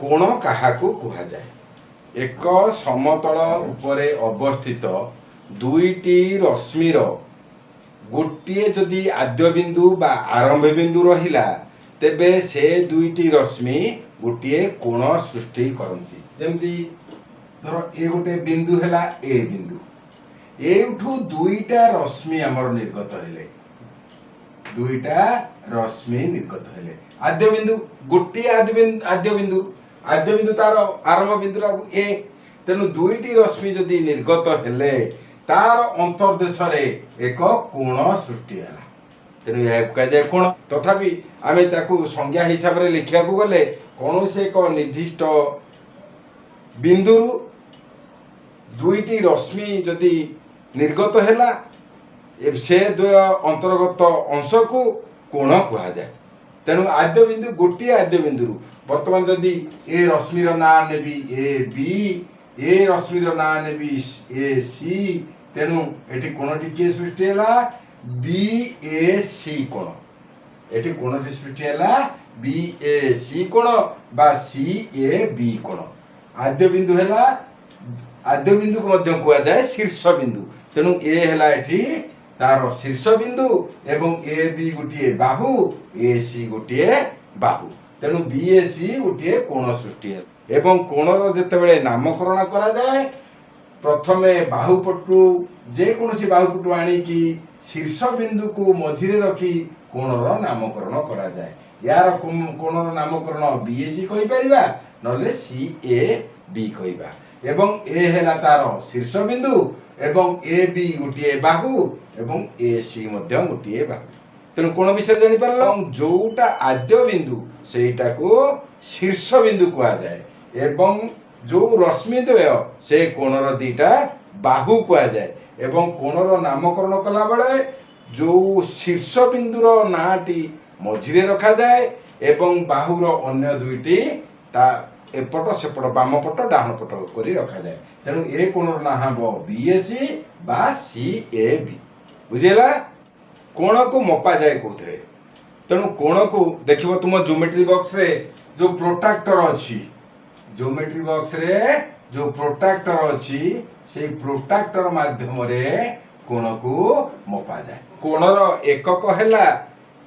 कोण काहाकू कुहाଯାए? एक समतल उपरे अवस्थित दुईटी रश्मिर गोटे जदि आद्य बिंदु बा आरंभ बिंदु रहिला तेबे से दुईटी रश्मि गोटे कोण सृष्टि करती। जमती धर ए गोटे बिंदु हैला ए बिंदु, एठू दुईटा रश्मि आमर निर्गत हेले, दुईटा रश्मि निर्गत हेले। आद्य बिंदु गोटे आद्य बिंदु तार आरंभ बिंदु लागू ए, तेणु दुईटी रश्मि जदि निर्गत हेले तार अंतर्देश रे एक कोण सृष्टि हैला, तेणु यह कह कोण। तथापि आमे ताकू संज्ञा हिसाब रे लिखिया को गले कौन से एक निर्दिष्ट बिंदु दुईटी रश्मि जदि निर्गत हैला से द्वय अंतर्गत अंश को कोण कहा जाए। तेणु आद्य बिंदु गोटे आद्य बिंदु वर्तमान जदि ए रश्मिर ना नेबी ए बी, ए रश्मिर ना नेबी ए सी, तेणु एटी कोणटी के सृष्टि हैला बी ए सी कोण। एटी कोणटी सृष्टि हैला बी ए सी कोण बा सी ए बी कोण। आद्य बिंदु हैला आद्य बिंदु को मध्य कहा जाए शीर्ष बिंदु, तेणु ए हैला एठी तार शीर्ष बिंदु एवं ए बी गोटे बाहु, ए सी गोटे बाहु, तेणु बी ए सी गोटे कोण सृष्टि है। एवं कोणर जेतेबेले नामकरण करा जाए प्रथमे बाहुपटु जेकोसी बाहुपटु आनिकी शीर्ष बिंदु को मझिरे रखी कोणर नामकरण करा जाए। यार कोणर नामकरण बी ए सी कहि परिबा नले सी ए बी कहिबा। एवं ए हैला तार शीर्ष बिंदु एवं ए बी गोटे बाहु एवं ए सी मध्य गोटे बाहु, तेणु कोण विषय जानि पारल जोटा आद्य बिंदु सेटा को शीर्ष बिंदु कहा जाए एवं जो रश्मि द्वय से कोणर दीटा बाहु कहा जाए। एवं कोणर नामकरण कला बेले जो शीर्ष बिंदुर नाटी मझिरे रखा जाए एवं बाहुर अन्य दुईटी ता एपट सेपट बाम पट डाहन पट करी रखा जाए। तेणु ए कोणर ना हबो बीएसी बा सी ए बी। बुझेला कोण को मपा जाए कोथरे? तेणु कोण को देखिबो तुम ज्योमेट्री बॉक्स रे जो प्रोट्रैक्टर अछि, ज्योमेट्री बॉक्स रे जो प्रोट्रैक्टर अछि से प्रोट्रैक्टर माध्यम रे कोण को मपा जाए। कोणर एकक हैला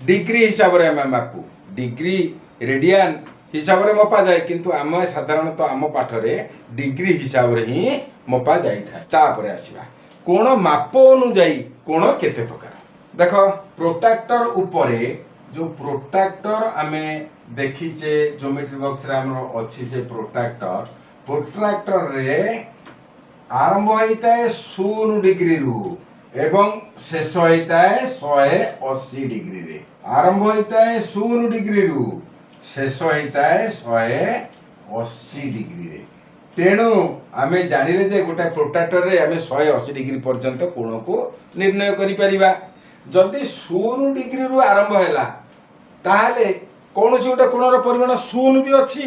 डिग्री हिसाब रे हम मापू, डिग्री रेडियन हिसाब रे मपा जाए, किंतु आम साधारणतः आम पाठ रे डिग्री हिसाब रे ही मपा जाई था। तापर आसीबा कोण माप अनुଯାयी कोण केते प्रकार। देख प्रोट्रैक्टर उपरे जो प्रोट्रैक्टर आमे देखीचे ज्योमेट्री बॉक्स रे हमर अछि से प्रोट्रैक्टर रे आरंभ होता है 0 डिग्री रु एवं शेष होता है 180 डिग्री रे। आरंभ होता है 0 डिग्री रु शेष होता है 180 डिग्री रे। तेणु आमे जानिले जे गोटे प्रोट्रैक्टर रे आमे 180 डिग्री पर्यंत कोण को निर्णय करि परिबा। जदि 0 डिग्री रु आरंभ हैला ताहाले कोनोसी गोटे कोणर परिमाण 0 भी अछि,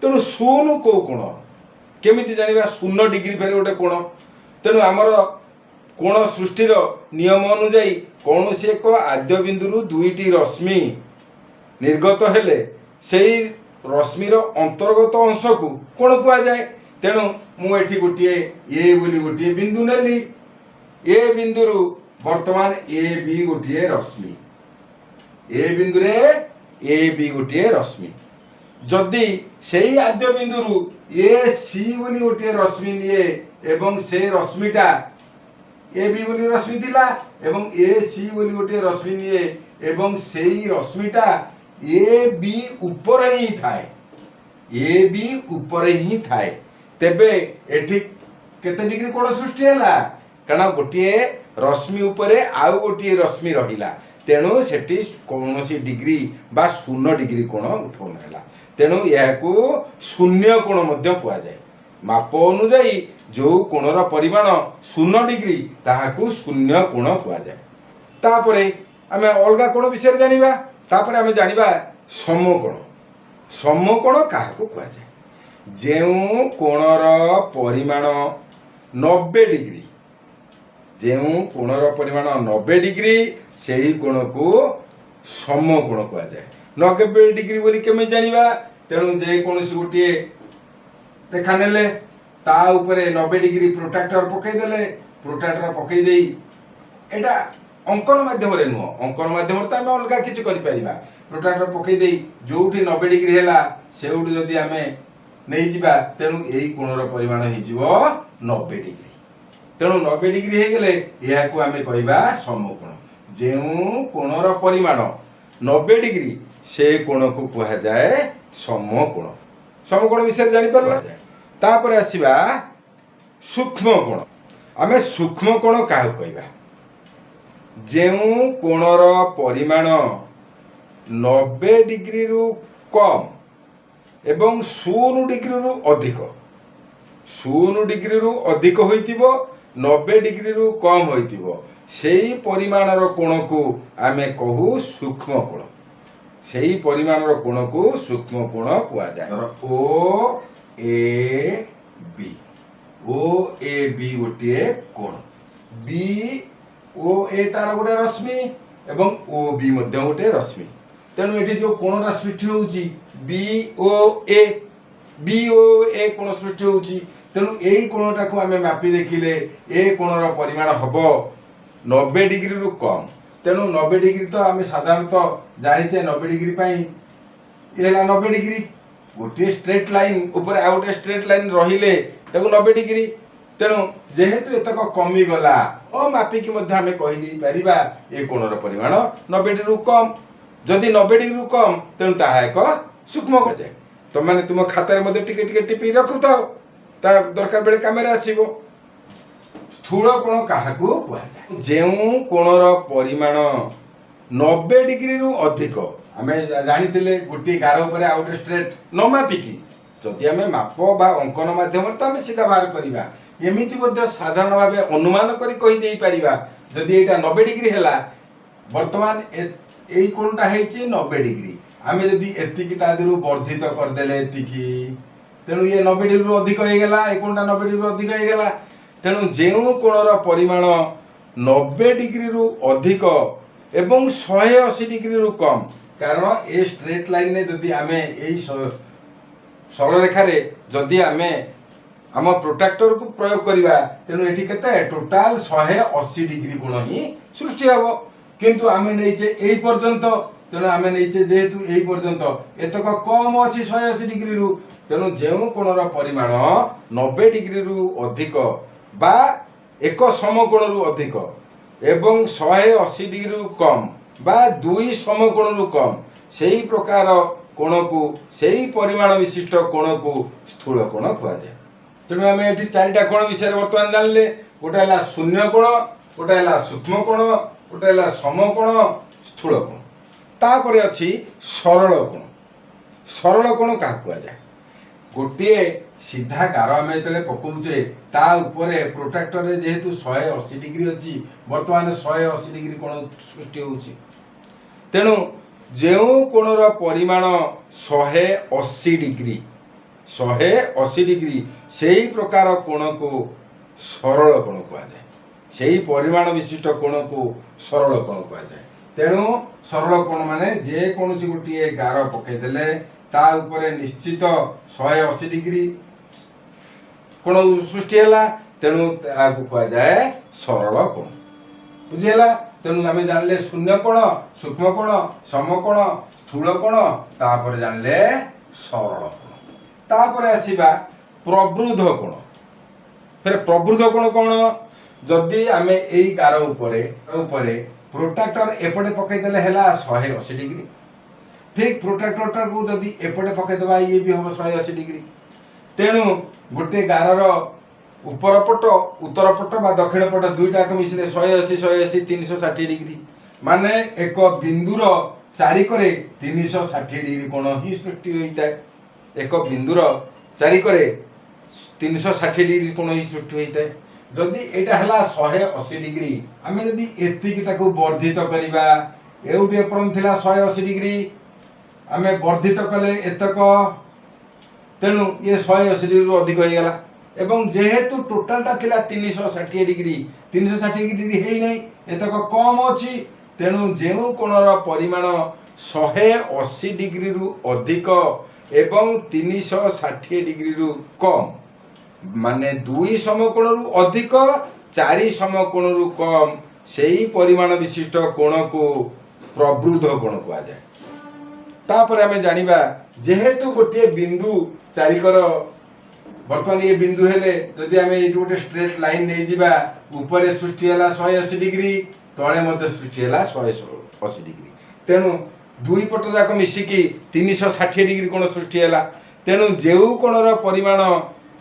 तेणु 0 को कोण केमिति जानिबा 0 डिग्री फेर गोटे कोण। तेणु आमर कोण सृष्टिर नियम अनुଯାयी कोनोसी एक आद्य बिंदु दुईटी रश्मि निर्गत हेले सेही रश्मिर अंतर्गत अंश को कोण कहा जाए। तेणु मु एठी गोटे ए बोली गोटे बिंदु नेली, ए बिंदु वर्तमान ए बी गोटे रश्मि, ए बिंदु रे ए बी गोटे रश्मि। जदि सेही आद्य बिंदु ए सी बोली गोटे रश्मि निये एवं से रश्मिटा ए बी बोली रश्मि थिला एवं ए सी बोली गोटे रश्मि निये एवं सेही रश्मिटा ए बी ऊपर ही थाए, ए बी ऊपर ही थाए, तेबे एठी केते डिग्री कोण सृष्टि हैला? कारण गोटे रश्मि उपरे आउ गोटे रश्मि रहिला, तेणु सेठी कौनसी डिग्री बा 0 डिग्री कोण उत्पन्न हैला। तेणु याकू शून्य कोण मध्य कहा जाए। माप अनुଯାयी जो कोणर परिमाण 0 डिग्री ताहाकू शून्य कोण कहा जाए। तापरे आमे अलगा कोण विषय जानिबा। तापरे आमे जानिबा समकोण। समकोण काहाकू कहा जाए? जेउ कोणर परिमाण 90 डिग्री, जेउ कोणर परिमाण 90 डिग्री सेही कोण को समकोण कहा जाए। 90 डिग्री बोली केमे जानिबा? तेणु जेकोसी गोटे रेखा नेले ता उपरे 90 डिग्री प्रोट्राक्टर पकईदे प्रोट्राक्टर पकईदे एटा अंकन माध्यम नुह अंकन माध्यम तो आम अलग किसी प्रोट्राक्टर पकईदे जो 90 डिग्री है से जदि आम नहीं जा तेणु यही कोणर परिमाण हो 90 डिग्री तेणु 90 डिग्री हो गले यह आम कह समकोण जो कोणर परिमाण 90 डिग्री से कोण को कह जाए समकोण समकोण विषय जापर तापर आसवा सूक्ष्म कोण आम सूक्ष्म कोण क्या कहवा जो कोणर परिमाण 90 डिग्री रु कम एवं 0 डिग्री रु अधिक 0 डिग्री रु अधिक होइतिबो 90 डिग्री रु कम होइतिबो सेही परिमाणर कोण को आमे कहू सूक्ष्म कोण सेही परिमाणर कोण को सूक्ष्म कोण कुआ जाय ओ ए बी गोटे कोण बी ओ ए तार गोटे रश्मि एवं ओ बी मध्य गोटे रश्मि तेणु ये जो कोणटा सृष्टि होउची बी ओ ए कोण सृष्टि होउची तेणु यही कोणटा को आमे मापी देखिले ए कोणर परिमाण हबो 90 डिग्री रु कम तेणु 90 डिग्री तो आम साधारणतः जाचे 90 डिग्री ये 90 डिग्री गोटे स्ट्रेट लाइन ऊपर आ गोटे स्ट्रेट लाइन रहिले 90 डिग्री तेणु जेहेतु एतक कमी गला मापिकी आम कहीदे पारिबा ए कोणर परिमाण 90 डिग्री रु कम जदि 90 डिग्री रु कम तेणु ताहा एक सूक्ष्म जाए तुम मैंने तुम खातार टिके टिके टिपी रखुता दरकार बेले काम आसो स्थूल कोण क्या कहुए जो कोणर परिमाण 90 डिग्री रु अधिक आम जानी गोटे गार उपर आ गोटे स्ट्रेट न मापिकी जदि आम माप बा अंकन माध्यम तो आम सीधा बाहर करवा एमती साधारण भाव अनुमान करी पारिबा जदि यहाँ 90 डिग्री है बर्तमान यही कोणटा है 90 डिग्री आम जदि एतिकी तादू वर्धित करदे एतिकी तेणु ये 90 डिग्री रु अधिक होगा ये कोणटा 90 डिग्री रु अधिक होगा तेणु जो कोणर परिमाण 90 डिग्री रु अधिक एवं 180 डिग्री रु कम कारण ए स्ट्रेट लाइन ने जदि आम यही सरल रेखा जदि आम आम प्रोट्राक्टर को प्रयोग करवा तेणु ये केते टोटाल 180 डिग्री कोण ही सृष्टि हम किंतु आम नहींचे यही पर्यंत तेणु आम नहींचे जेहेतु यही पर्यंत एतक कम अच्छी 180 डिग्री रु तेणु जो कोणर परिमाण 90 डिग्री रु अधिक बा एक समकोण रु अधिक एवं 180 डिग्री रु कम बा दुई समकोण रु कम सही प्रकार कोण को सही परिमाण विशिष्ट कोण को स्थूल कोण कह जाए तेणु आम ये 4टा कोण विषय बर्तमान जानले गोटे है शून्य कोण गोटे है सूक्ष्म कोण गोटे है समकोण स्थूल कोण तापर अच्छी सरल कोण क्या कह जाए गोटे सीधा गार आम जो पकाउे ता उपरे प्रोट्राक्टर जेहेतु 180 डिग्री अच्छी बर्तमान 180 डिग्री कोण सृष्टि होउची तेणु जो कोणर परिमाण 180 डिग्री से ही प्रकार कोण को सरल कोण कह जाए से ही परिमाण विशिष्ट कोण को सरल कोण कह जाए तेणु सरल कोण माने जेकोसी गोटे गार पकईदे ता उपरे निश्चित 180 डिग्री कोण सृष्टि है तेणु कह जाए सरल कोण बुझीगला तेणु आम जानले शून्य कोण सूक्ष्म कोण समकोण स्थूल कोण तापर जानले सरल कोण तापर आसीबा प्रवृद्ध कोण फिर प्रवृद्ध कोण कौन जदि आम यही गार उपरे प्रोट्राक्टर एपटे पकईदे है 180 डिग्री ठीक प्रोट्राक्टर को जदि एपटे पकईदे ये भी हम 180 डिग्री तेणु गोटे गार ऊपर पट उत्तर पट बा दक्षिण पट दुईटा मिसिले 180 360 डिग्री माने एक बिंदुर चारिकरे 360 डिग्री कोण ही सृष्टि होता है एक बिंदुर चारिकरे 360 डिग्री कोण ही सृष्टि होता है जदि एटा हला 180 डिग्री आम जदि एतिकी ताको वर्धित करवा एउटी एपरम थिला 180 डिग्री आम वर्धित कले एतक तेणु ये 180 डिग्री रु अधिक हो गला एवं जेहेतु टोटालटा थिला 360 डिग्री 360 डिग्री है नहीं एतक कम अच्छी तेणु जो कोणर परिमाण 180 डिग्री रु अधिक एवं 360 डिग्री रु कम माने 2 समकोण रु अधिक 4 समकोण रु कम सेही परिमाण विशिष्ट कोण को प्रवृद्ध कोण कुआ जाए। तापर आमे जानिबा जेहेतु गोटे बिंदु चारिकर बर्तमान ये बिंदु हेले जदि आमे एटु गोटे स्ट्रेट लाइन नै जिबा ऊपर सृष्टि हला 180 डिग्री तळे मध्ये सृष्टि हला 180 डिग्री तेनु दुई पट जाक मिसिकी 360 डिग्री कोण सृष्टि हला तेनु जेउ कोणर परिमाण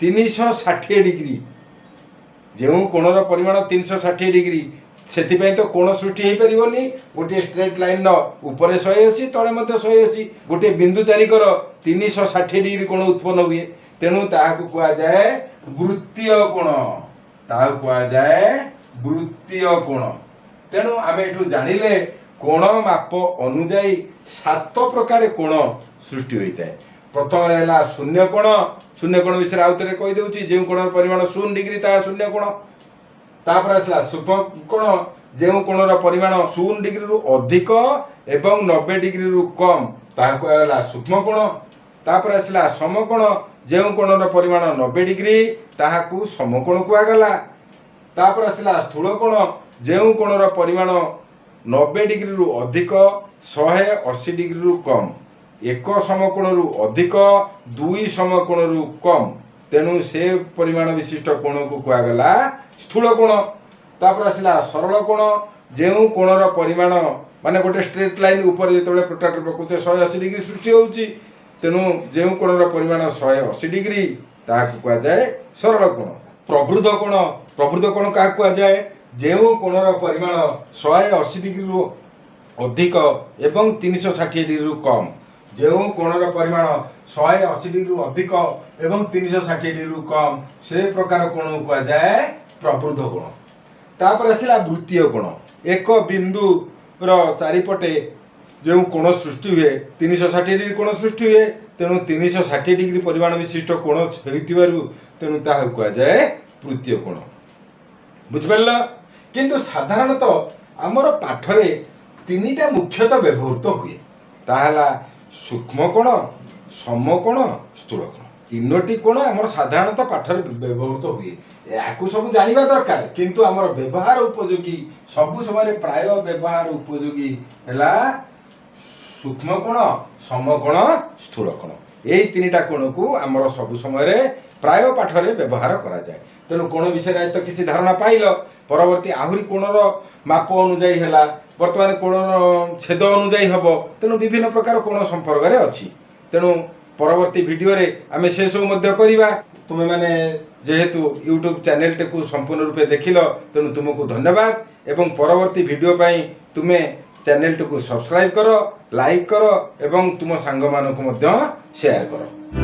360 डिग्री जेउ कोणर परिमाण 360 डिग्री सेतिपय तो कोण सृष्टि हे परिबोनी गोटे स्ट्रेट लाइन न ऊपर 180 तळे मध्ये 180 गोटे बिंदु चारिकर 360 डिग्री कोण उत्पन्न हुए तेणु ताहाकु कुआ जाए वृत्तीय कोण ताहाकु कुआ जाए वृत्तीय कोण। तेणु आमे एठु जानिले कोण माप अनुଯାयी 7 प्रकार कोण सृष्टि होइता है। प्रथम रहला शून्य कोण विषय आउतरे कहि देउची जे कोणर परिमाण 0 डिग्री ता शून्य कोण। तापर आसला सूक्ष्म कोण जे कोणर परिमाण 0 डिग्री रु अधिक एवं 90 डिग्री रु कम ताहाकु आला सूक्ष्म कोण। तापर आसला समकोण जे कोणर परिमाण 90 डिग्री ताहाकु समकोण कुआ गला। तापर आसला स्थूल कोण जे कोणर परिमाण 90 डिग्री रु अधिक 180 डिग्री रु कम एक समकोण रु अधिक 2 समकोण रु कम तेणु से परिमाण विशिष्ट कोण को कुआ गला स्थूल कोण। तापर आसला सरल कोण जे कोणर परिमाण माने गोटे स्ट्रेट लाइन ऊपर जेतबेले प्रोट्रैक्टर पकुचे 180 डिग्री सृष्टि होउची तेणु जे कोणर परिमाण 180 डिग्री ताहाकु कुआ जाए सरल कोण। प्रवृद्ध कोण का कुआ जाए जे कोणर परिमाण 180 डिग्री रु अधिक एवं 360 डिग्री रु कम जे कोणर परिमाण 180 डिग्री रु अधिक एवं 360 डिग्री रु कम से प्रकार कोण कुआ जाए प्रवृद्ध कोण। तापर आसिला वृत्तीय कोण एक बिंदु रो चारिपटे जो कोण सृष्टि हुए 360 डिग्री कोण सृष्टि हुए तेणु 360 डिग्री परिमाण विशिष्ट कोण होइतिबारु तेणु ताहा कुआ जाए वृत्तीय कोण। बुझिपारल किंतु साधारणतः आमर पाठरे 3टा मुख्यतः व्यवहृत हुए ताहला सूक्ष्म कोण समकोण स्थूल कोण 3टी कोण आमर साधारणतः पाठरे व्यवहृत हुए याकू सब जानिबा दरकार किंतु आमर व्यवहार उपयोगी सब समय प्राय व्यवहार उपयोगी हैला सूक्ष्म कोण समकोण स्थूल कोण यही 3टा कोण को आमर सब समय प्राय पाठरे व्यवहार करा जाए। तेणु कोण विषय तो किसी धारणा पाइल परवर्ती आहुरी कोणर माप अनुଯାयी हैला वर्तमान कोणर छेद अनुଯାयी हबो तेणु विभिन्न प्रकार कोण संपर्क रे अछि। तेणु परवर्ती वीडियो रे आमे से सब मध्य करिबा तुमे माने जेहेतु यूट्यूब चैनल टेकु संपूर्ण रूपे देखिलो तेणु तुमको धन्यवाद एवं परवर्ती वीडियो पाई तुमे चैनल टेकु सब्सक्राइब करो लाइक करो एवं तुम सांग मानक मध्य शेयर करो।